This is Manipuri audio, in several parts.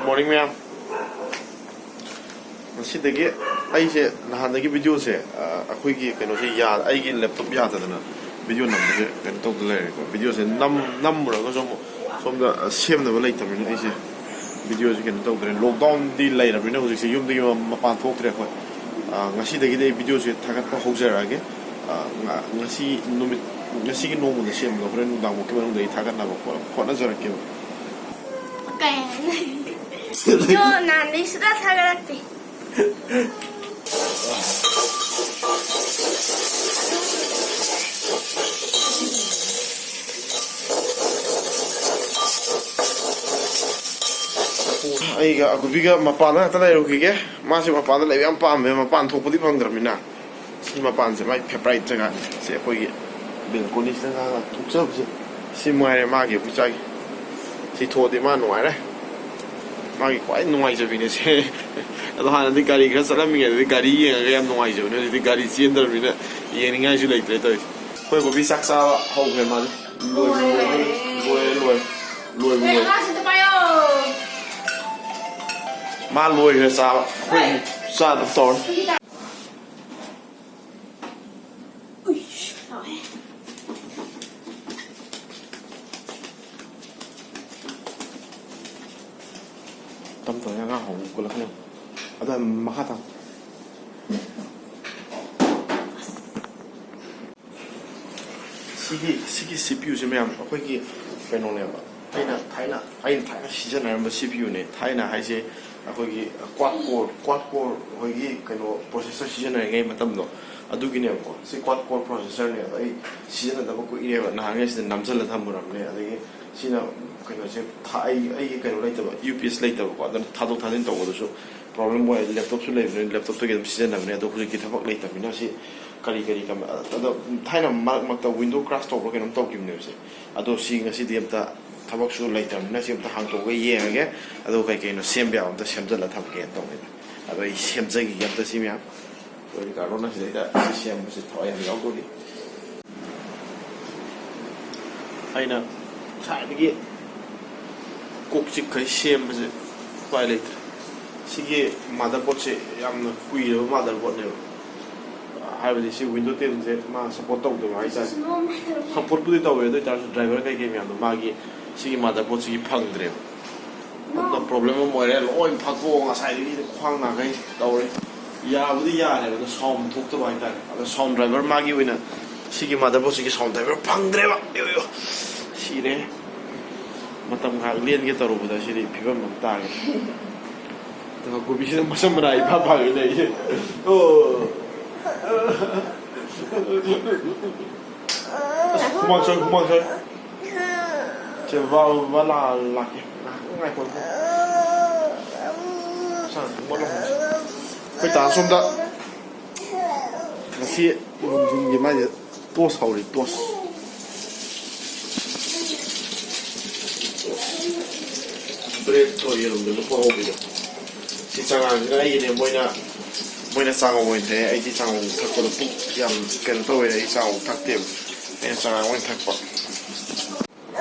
morning, ma'am. Masih I say nahanagi video se aku ki keno se ya I ki laptop ya ta na video nam se kan to le video se nam ra ko som da sem na lai ta ni I se video se kan to dre lockdown di lai ra ni ho se yum di ma pan thok tre ko ngasi da gi de video se thagat pa ho jara ge ngasi numit ngasi ki nomu na sem no ren dang mo ke ma dei thagat na ko na jara ke okay yo na ni sudah thagat Aiga aku biga mapana ta lai ruki ke masih mapana lai am pam me mapan thok pudi phang dramina si mapan se mai favorite jaga se koi bil konis na ga thuk sab si mai ma ge puchai si thodi ma noi re ma ge kwai noi je bine se ado hana di gari ga sala mi ge gari ye ga yam noi je ne di gari chen dar bine ye ni ngai ju lai tre to koi ko bi saksa ho ge ma loi mà lùi rồi sao không sao được rồi tâm tối nga hồng của lắc nhau ở đây mà hát không 시기 CPU 좀 해야 거기 빼놓네요. 타이나 시즌을 CPU네. 타이나 하이제 거기 quad core 거기 그노 프로세서 시즌을 게 맞담도 아두기네요. 시 quad core 프로세서네. 이 시즌은 다 먹고 이래요. 나항에서 남절을 담으라네. 아니 시나 그노 제 타이 그노 라이터 UPS 라이터 거 아들 타도 타는 도고도 problem 뭐야 랩톱 술래 랩톱도 게 시즌하네. 또 그게 타박 라이터 미나시 kari kam ado thaina mak window crash to ke nam to kim ne se ado si nga si diam ta thabak su lai tam na sim ta hang to ge ye ge ado kai ke no sem bya am ta sem jala thap ke to ne ado I sem ja gi yam ta sim ya ko ri ka ro na si da si sem si tho ya lo ko ri aina sa de gi kok chi kai sem se pai le si ge motherboard se yam na kui ro motherboard ne 하이브디 시 윈도우 때문에 마 서포트 도 많이 자 서포트도 더 외도 다 드라이버 kai ke miam magi sigi motherboard sigi phangdre no problem mo re loi phakwo nga sai ri khwang na kai tawre ya budi ya ne no sound thok to bai ta ado sound driver magi wina sigi motherboard sigi sound driver phangdre ba yo sire matam ga lien ge taru buda siri phibam mam ta ge to go bi sire masam rai ba ba ge ne oh Comment ça? Tu vas là ngay con. Sao mất lòng. Phải tán xuống đó. Là khi dùng gì mà tua sầu thì tua. Bread thôi rồi đừng có hộp gì. Chỉ chẳng hạn cái này mỗi ngày sáng ngồi thế ai chỉ sáng thắc có được yam cần tôi đấy sáng thắc tiệm em sáng ngồi thắc bạc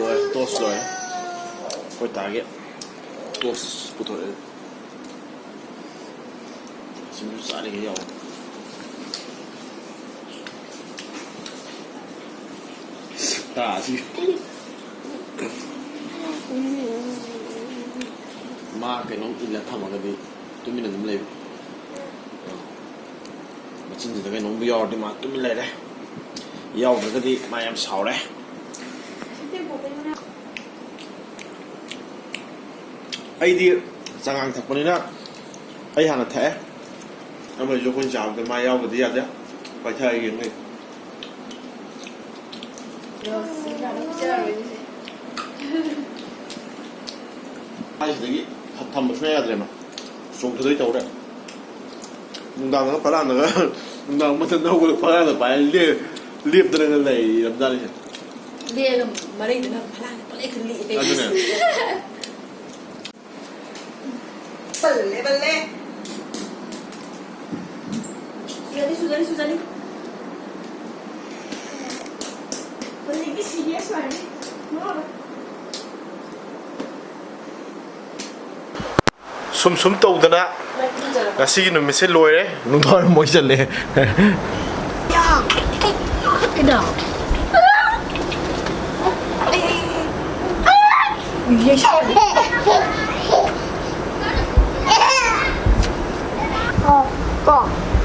rồi toast rồi coi target toast buto đấy xin chú xã đi cái dầu tả gì mà cái nó in là thằng mà cái gì tôi mình đừng lấy 진짜 내가 너무 야오디 마 뚜밀래래 야오디 그디 마ям 사오래 아이디 장강 탁보니나 아이 하나 태 아마 조건 잡데 마 야오디 야데 바타 이게 아이 저기 한번 해야 되나 좀 더 있다 그래 농담은 빨라는 거 농담 못한 거 빨라는 빨리 립 드는 거 내 남자리 네 말이 되나 빨리 그 립 빨래 수잔이 빨리 이게 시리어스 말이야 sum tawdana ngasi numise loire nungdar moi challe ya ida yes ko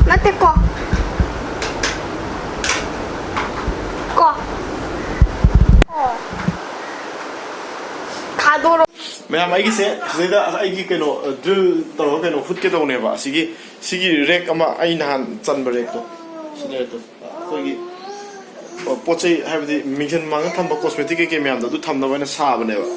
nate ko 가도록 मैम आई से सिदा आई कनो ड्रिल तरो कनो फुट के तौने बा सिगी रेक अमा आई नहान चनब रेक तो सिने तो कोई पोचै हाबदि मिशन मांग थंब कॉस्मेटिक के मैम दु थंबना साबने बा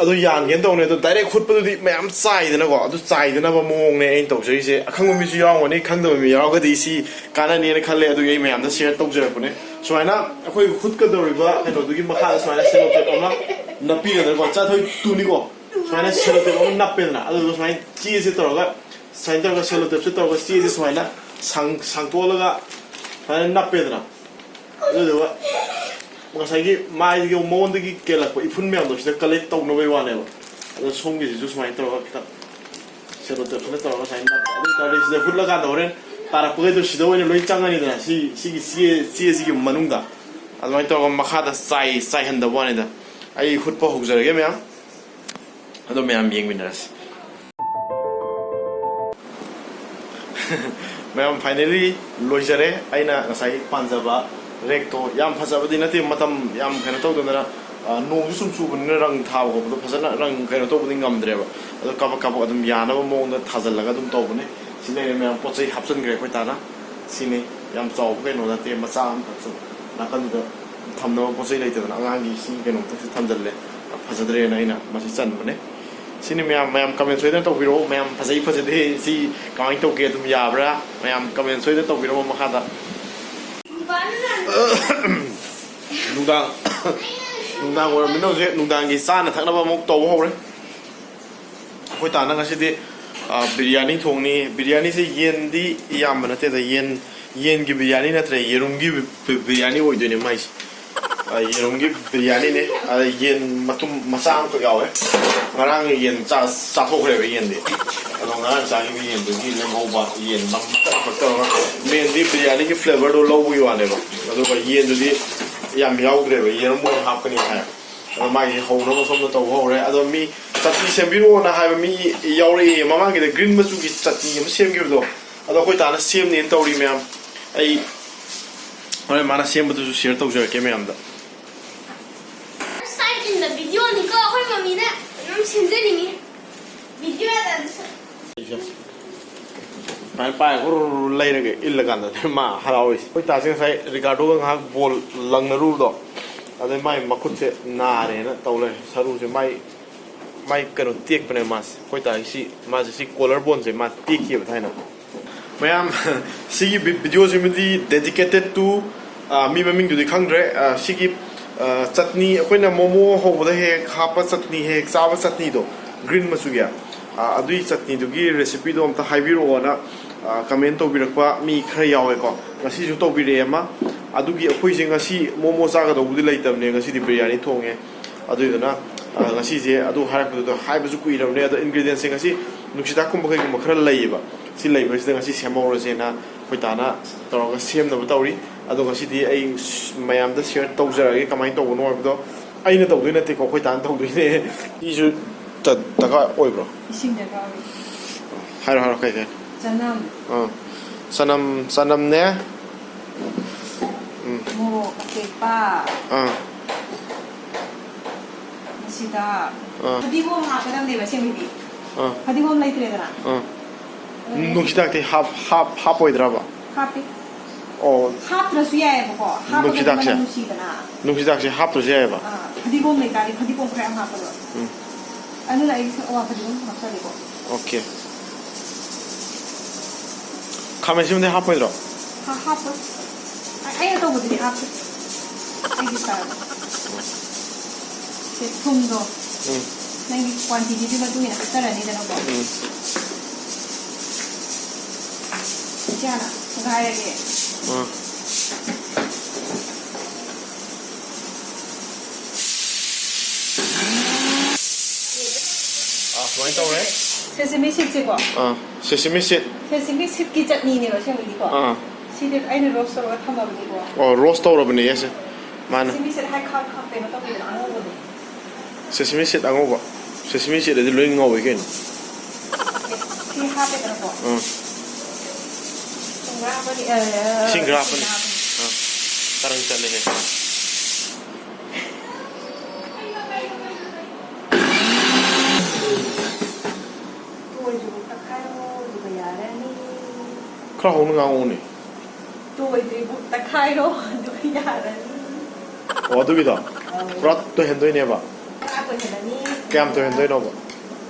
अदु यानगेन तौने तो डायरेक्ट खुटपदुदि मैम चाइदना को अदु चाइदना बा मोंगने एन तौजैसे अखंग मिसु यावनी खंगदब मी यावगदि सी कानाने ने खले अदु ये मैम द शेयर तौजरपने सुमाइना अखोय खुद का दौरिबा कनो दुगी मखा सुमाइना सेलोटे अमा नपी को चाथोय तुनी को सुमाइना सेलोटे अमा नपेना अदु सुमाइ चीजे तोरगा साइंटर का सेलोटे से तोरगा चीजे सुमाइना सांगतोलगा सुमाइना नपेना अदु ngасꯥꯏꯒꯤ ꯃꯥꯏꯒꯤ ꯃꯣꯟꯗꯒꯤ ꯀꯦꯜꯂꯛꯄ ꯏꯐꯨꯟ ꯃꯌꯥꯝꯗꯣ ꯁꯤꯗ ꯀꯂꯦꯛ ꯇꯧꯅꯕꯩ ꯋꯥꯅꯦꯕ ꯑꯗꯣ ꯁꯣꯝꯒꯤꯁꯤꯁꯨ ꯁꯨꯃꯥꯏꯅ ꯇꯧꯔꯒ ꯈꯤꯇꯪ ꯁꯦꯂꯣꯇꯦꯞꯁꯤꯅ ꯇꯧꯔꯒ ꯁꯨꯃꯥꯏꯅ ꯅꯞꯄ ꯑꯗꯨ ꯑꯣꯏꯇꯥꯔꯗꯤ ꯁꯤꯗ ꯍꯨꯠꯂꯀꯥꯟꯗ ꯍꯣꯔꯦꯟ ꯇꯥꯔꯛꯄꯈꯩꯗꯣ ꯁꯤꯗ ꯑꯣꯏꯅ ꯂꯣꯏ ꯆꯪꯉꯅꯤꯗꯅ ꯁꯤꯒꯤ ꯆꯦꯁꯤꯒꯤ ꯃꯅꯨꯡꯗ ꯑꯗꯨꯃꯥꯏꯅ ꯇꯧꯔꯒ ꯃꯈꯥꯗ ꯆꯥꯏꯍꯟꯗꯕ ꯋꯥꯅꯤꯗ ꯑꯩ ꯍꯨꯠꯄ ꯍꯧꯖꯔꯒꯦ ꯃꯌꯥꯝ ꯑꯗꯣ ꯃꯌꯥꯝ ꯌꯦꯡꯃꯤꯟꯅꯔꯁꯤ ꯃꯌꯥꯝ ꯐꯥꯏꯅꯦꯜꯂꯤ ꯂꯣꯏꯖꯔꯦ ꯑꯩꯅ ꯉꯁꯥꯏ ꯄꯥꯟꯖꯕ रेक्टो याम फजबदी नते मतम याम कनो तौदना नोंग सुम सुबनिना रंग थाव होबदो फजना रंग कनो तौबदि ngамद्रेबा अदो कबक कबक अदुम यानबा मोंगदा थाजलगा अदुम तौबने सिने मैम पोचै हापसन ग्रे खै ताना सिने याम चाव कनो नते मचा अम तक्सु नाकनदा थमनो पोचै लेतदना अंगांगी सि कनो तक्सु थमजल्ले फजद्रे नाइना मसि चनबने सिने मैम कमेंट सोइदा तौबिरो मैम फजै फजदे सि काइन तौके अदुम याब्रा मैम कमेंट सोइदा तौबिरो मखादा नुंदांग ओरमिनो जे नुंदांगी चाना थकनबा मुक तौ हौरे अखोय ताना ngасidi बिरयानी थोंगनी बिरयानी से येनदी याम नते द येन की बिरयानी नत्रे येरुम की बिरयानी ओइदोने माइ येरुम की बिरयानी ने येन मतुम मसांग को यावे ngarang येन चा थोखरे बे येन दे अदो ngarang चा की येन दुगी लेमौबा येन मम फक्तो मेनदी बिरयानी की फ्लेवर दो लौबु वाने बा अदो बा येन दुदी याम याउद्रे बे येरुम मो हापनी हाय अदो माइ होनो सोमनो तौ हौरे अदो मी चटनी सेमबिरो ना हाय मी याउरे ममा की ग्रीन मचु की चटनी हम सेमगिबदो अदो खोय ताना सेमने तौरी मैम आई ओरे माना सेमबदु शेयर तौजर के मैम दा start in the video निको अखोय मम्मीना नम सिनजरिनी वीडियो आदा पाइ पाइ गुरु लैरगे इल्लगांदा मा हरावि खोय तासे साइ रिगार्डो गा बॉल लंगनरु दो अदे माइ मखुत से नारे ना तौले सरु से माइ कनो टेक पने मास खोय तासी मास सी कॉलर बोन से मा टेकी बताइना मैम सिगी वीडियो से मिदी डेडिकेटेड टू मी ममिंग दुदि खंगद्रे सिगी चटनी अखोइना मोमो होबदा हे खापा चटनी हे चाबा चटनी दो ग्रीन मसुगिया अदुई चटनी दुगी रेसिपी दो अमता हाइबिरो ना कमेंट तौबिरकपा मी खरा यावे को ngasi ju tobire ma adugi akhoi je ngasi momo chaga do budi leitabne ngasi di biryani thonge aduidana ngasi je adu harakdu do haibu ju kuiramne adu ingredients se ngasi nuksida kumba kai kumba khara leiba si leiba sida ngasi semoro je na khoitana toroga semna ba tawri adu ngasi di ai mayam da share tawjarage kamai tawno abdo aina tawdoina te ko khoitana tawdoine isu daga oibro ising daga haro kai kai sanam ne mo kepa sida hadibo ma kadam de ba sembi hadibo lai tredana nuksida te hap oidraba happy oh hap na suya e ko hap nuksida se hap to je ba hadibo mai kali hadibo kra ma pa anu lai wa hadibo ma sa de ko okay 카메시면 돼 하포이드로 하포 아예 또 뭐지 하포 아기 사 제품도 생기 퀀티티가 중에 따라니 되는 거 있잖아 가야게 Mấy tàu đấy? Sesame seed chứ có. Sesame seed. Sesame seed cái chutney này rồi xem đi có. Seed ấy nó roast rồi tham vào đi có. Roast tàu rồi bên này chứ. Mana? Sesame seed hay khát khát bên nó tao bị ăn rồi. Sesame seed ăn không? Sesame seed là luyện ngầu vậy kìa. Khi khát bên nó có. Sing grab bên. Tarang chặt lên hết. Khá không ngon nè. Tôi thì bút ta khai rồi, tôi nhà đấy. Tôi biết đó. Rất tôi hiện tôi nè bà. Kem tôi hiện tôi đâu bà.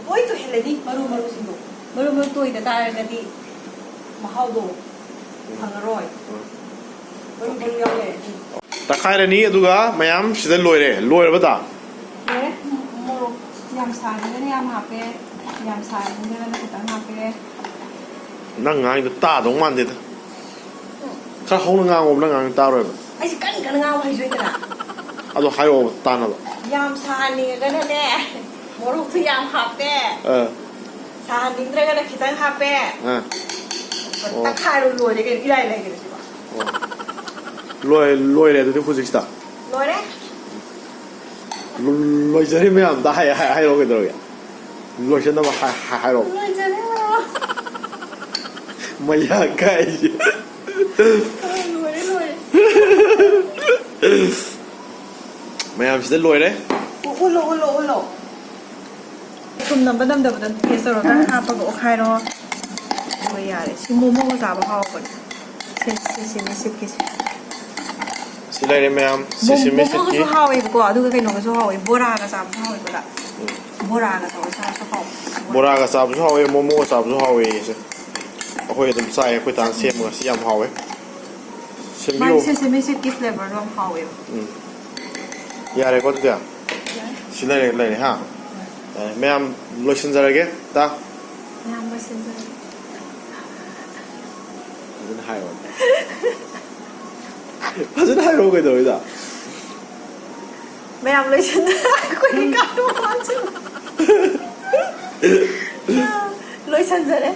Ôi tôi hiện lại đi, maru xin đồ. Maru tôi đã ta ra đi. Mà hao đồ. Thằng rồi. Maru nhau này. Ta khai ra ní aduga mayam sida loi ra bata. Đấy, maru yam sai cái yam hạp cái yam sai cái này nó cũng hạp cái. Nang ngang itu ta dong man dit. Khá không ngang om nang ngang ta rồi. Ai chỉ cần ngang hay rồi thế nào? Ado hai o ta na. Yam sai này cái này nè. Maru thì yam hạp cái. Sai này cái này kita hạp cái. Ta khai rồi lùi cái này cái gì Loi này tôi không biết lùi đấy. Loi chơi mấy am ta hai rồi cái rồi. Loi chơi nó mà hai rồi. Lùi chơi đấy mà. Maya cái gì? Lùi. Mày làm gì lôi đấy? Ulo. Cùng nằm đâm thế rồi đang hạp vào khai rồi. Bây giờ đấy, xin mua cái giá bao nhiêu vậy? Xin cái. Xin lại mày làm. Xin cái số hao ấy của tôi cái nồi số hao ấy bora cái giá bao nhiêu vậy? Bora cái số hao. Bora cái giá số hao ấy, momo cái giá số hao ấy. Aku itu saya aku tan siam nggak siam hawe. Siam bio. Sesame seed cái flavor nó hao ấy. Ya re kau tu dia. Sila le ha. Mày làm lotion ra cái ta. Làm lotion ra. Vẫn hay rồi. Vẫn hay rồi cái đời đó. Mày làm lotion ra, quên cả luôn chứ. Lotion ra đấy.